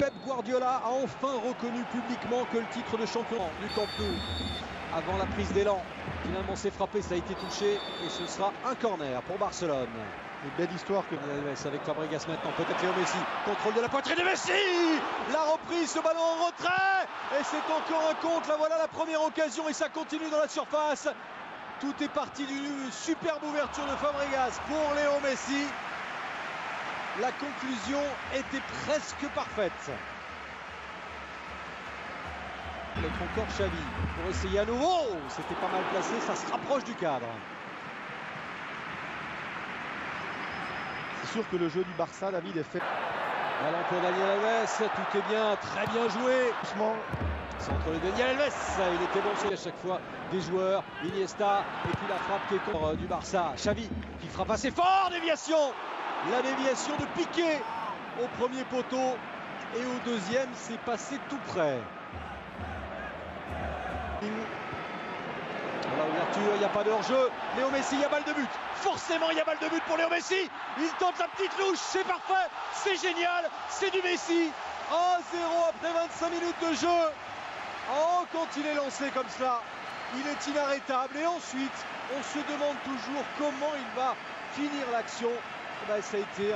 Pep Guardiola a enfin reconnu publiquement que le titre de champion du Camp Nou, avant la prise d'élan, finalement c'est frappé, ça a été touché et ce sera un corner pour Barcelone. Une belle histoire que avec Fabregas maintenant, peut-être Léo Messi, contrôle de la poitrine de Messi, la reprise, ce ballon en retrait et c'est encore un contre, là voilà la première occasion et ça continue dans la surface. Tout est parti d'une superbe ouverture de Fabregas pour Léo Messi. La conclusion était presque parfaite. Peut-être encore Xavi pour essayer à nouveau. C'était pas mal placé, ça se rapproche du cadre. C'est sûr que le jeu du Barça, David, est fait. Ballon pour Daniel Alves, tout est bien, très bien joué. Doucement. Centre de Daniel Alves, il était bon, c'est à chaque fois des joueurs. Iniesta, et puis la frappe qui est contre du Barça. Xavi qui frappe assez fort, déviation. La déviation de Piqué au premier poteau et au deuxième, c'est passé tout près. Voilà, ouverture, il n'y a pas de hors-jeu. Léo Messi, il y a balle de but. Forcément, il y a balle de but pour Léo Messi. Il tente la petite louche, c'est parfait, c'est génial, c'est du Messi. 1-0 après 25 minutes de jeu. Oh, quand il est lancé comme ça, il est inarrêtable. Et ensuite, on se demande toujours comment il va finir l'action. Ben, ça a été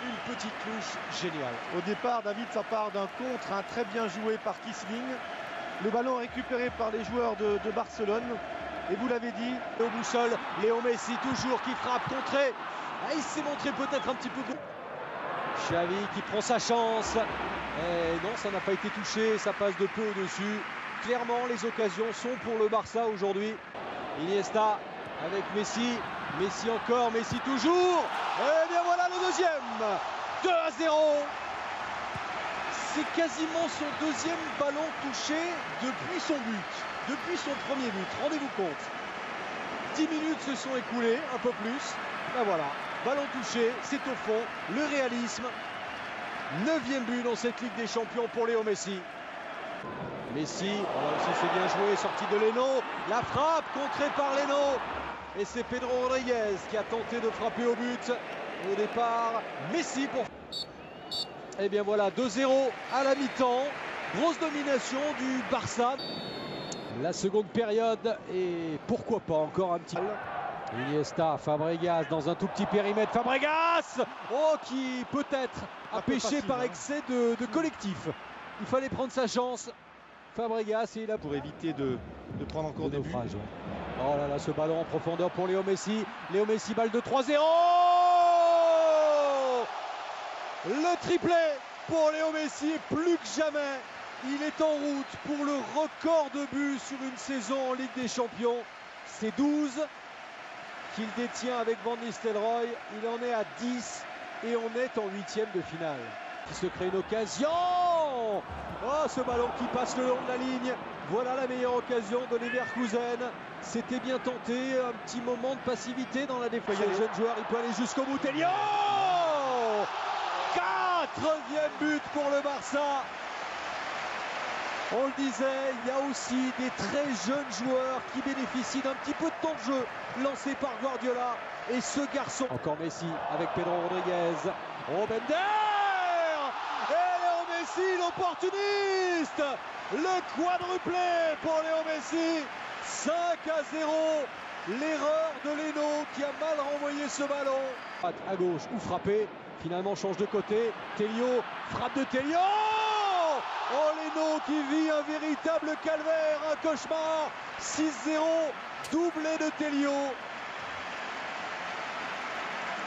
une petite louche géniale. Au départ, David, ça part d'un contre, très bien joué par Kissling. Le ballon récupéré par les joueurs de Barcelone. Et vous l'avez dit, au boussole, Léo Messi toujours qui frappe, contré. Ah, il s'est montré peut-être un petit peu. Xavi qui prend sa chance. Et non, ça n'a pas été touché, ça passe de peu au-dessus. Clairement, les occasions sont pour le Barça aujourd'hui. Iniesta avec Messi. Messi encore, Messi toujours. Et bien voilà le deuxième. 2-0. C'est quasiment son deuxième ballon touché depuis son but. Depuis son premier but, rendez-vous compte. 10 minutes se sont écoulées, un peu plus. Ben voilà, ballon touché, c'est au fond, le réalisme. 9e but dans cette Ligue des Champions pour Léo Messi. Messi, voilà aussi c'est bien joué, sortie de Leno. La frappe contrée par Leno. Et c'est Pedro Rodriguez qui a tenté de frapper au but. Au départ, Messi pour... Et bien voilà, 2-0 à la mi-temps. Grosse domination du Barça. La seconde période et pourquoi pas encore un petit... Iniesta, Fabregas dans un tout petit périmètre. Fabregas, oh, qui peut-être a péché par excès de collectif. Il fallait prendre sa chance. Fabregas, et il a pour éviter de prendre encore des naufrages. Ouais. Oh là là, ce ballon en profondeur pour Léo Messi. Léo Messi, balle de 3-0. Le triplé pour Léo Messi est plus que jamais. Il est en route pour le record de buts sur une saison en Ligue des Champions. C'est 12 qu'il détient avec Van Nistelrooy. Il en est à 10 et on est en 8e de finale. Il se crée une occasion. Oh, ce ballon qui passe le long de la ligne. Voilà la meilleure occasion de Leverkusen. C'était bien tenté. Un petit moment de passivité dans la défense. Le jeune joueur, il peut aller jusqu'au bout. Telio, 4e but pour le Barça. On le disait, il y a aussi des très jeunes joueurs qui bénéficient d'un petit peu de temps de jeu lancé par Guardiola. Et ce garçon, encore Messi avec Pedro Rodriguez. Oh, Bender! Et Léo Messi, l'opportuniste! Le quadruplé pour Léo Messi. 5-0. L'erreur de Leno qui a mal renvoyé ce ballon. À gauche ou frappé. Finalement change de côté. Telio, frappe de Telio! Oh, Leno qui vit un véritable calvaire, un cauchemar. 6-0, doublé de Telio.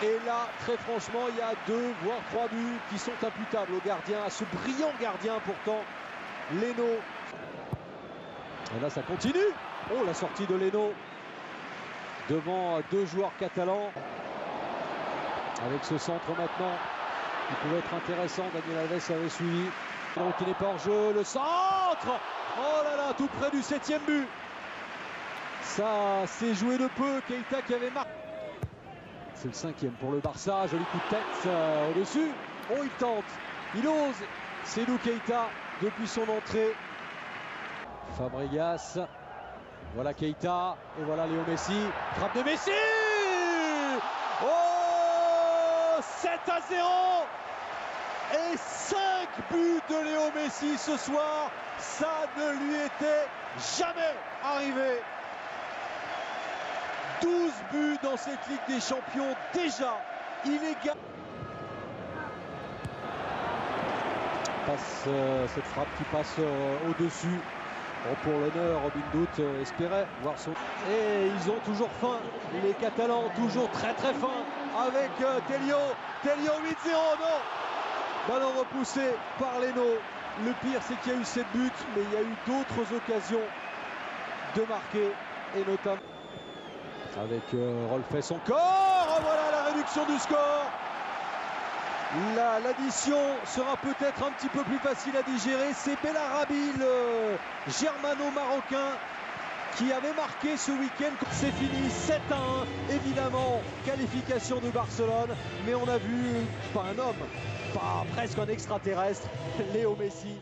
Et là, très franchement, il y a 2 voire 3 buts qui sont imputables au gardien, à ce brillant gardien pourtant, Leno. Et là, ça continue. Oh, la sortie de Leno devant 2 joueurs catalans. Avec ce centre maintenant, qui pouvait être intéressant. Daniel Alves avait suivi. Donc il n'est pas hors jeu, le centre. Oh là là, tout près du 7e but. Ça s'est joué de peu. Keita qui avait marqué. C'est le 5e pour le Barça. Joli coup de tête au-dessus. Oh, il tente, il ose. C'est Lou Keita depuis son entrée. Fabregas. Voilà Keita. Et voilà Léo Messi. Frappe de Messi. Oh, 7-0. Et 5 buts de Léo Messi ce soir, ça ne lui était jamais arrivé. 12 buts dans cette Ligue des Champions, déjà inégal. Cette frappe qui passe au-dessus. Bon, pour l'honneur, Robin Dout espérait voir son... Et ils ont toujours faim, les Catalans, toujours très très faim, avec Telio 8-0, non. Ballon repoussé par Leno. Le pire, c'est qu'il y a eu 7 buts, mais il y a eu d'autres occasions de marquer, et notamment avec Rolfes son corps. Voilà la réduction du score. L'addition sera peut-être un petit peu plus facile à digérer. C'est Bellarabi, le germano-marocain, qui avait marqué ce week-end. C'est fini, 7-1, évidemment, qualification de Barcelone. Mais on a vu, pas un homme, pas presque un extraterrestre, Léo Messi.